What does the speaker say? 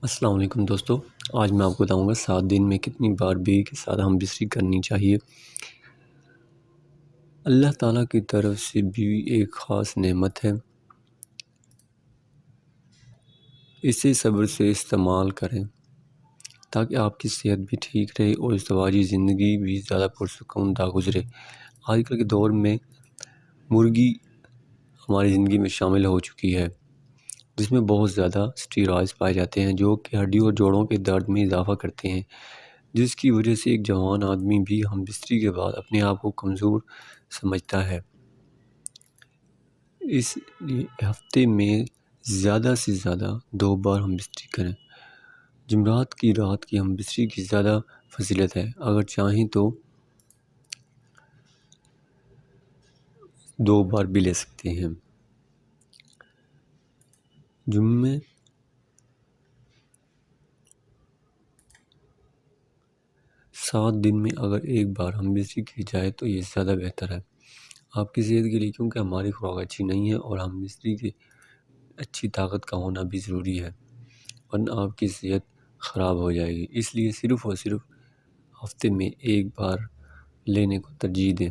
السلام علیکم دوستو، آج میں آپ کو بتاؤں گا 7 دن میں کتنی بار بی کے ساتھ ہم بستری کرنی چاہیے۔ اللہ تعالیٰ کی طرف سے بیوی ایک خاص نعمت ہے، اسے صبر سے استعمال کریں تاکہ آپ کی صحت بھی ٹھیک رہے اور ازدواجی زندگی بھی زیادہ پرسکون گزرے۔ آج کل کے دور میں مرغی ہماری زندگی میں شامل ہو چکی ہے، جس میں بہت زیادہ اسٹیرائڈز پائے جاتے ہیں جو کہ ہڈی اور جوڑوں کے درد میں اضافہ کرتے ہیں، جس کی وجہ سے ایک جوان آدمی بھی ہم بستری کے بعد اپنے آپ کو کمزور سمجھتا ہے۔ اس لیے ہفتے میں زیادہ سے زیادہ 2 بار ہم بستری کریں۔ جمعرات کی رات کی ہم بستری کی زیادہ فضیلت ہے، اگر چاہیں تو 2 بار بھی لے سکتے ہیں۔ جمعے 7 دن میں اگر ایک بار ہم بستری کی جائے تو یہ زیادہ بہتر ہے آپ کی صحت کے لیے، کیونکہ ہماری خوراک اچھی نہیں ہے اور ہم بستری کی اچھی طاقت کا ہونا بھی ضروری ہے، ورنہ آپ کی صحت خراب ہو جائے گی۔ اس لیے صرف اور صرف ہفتے میں ایک بار لینے کو ترجیح دیں۔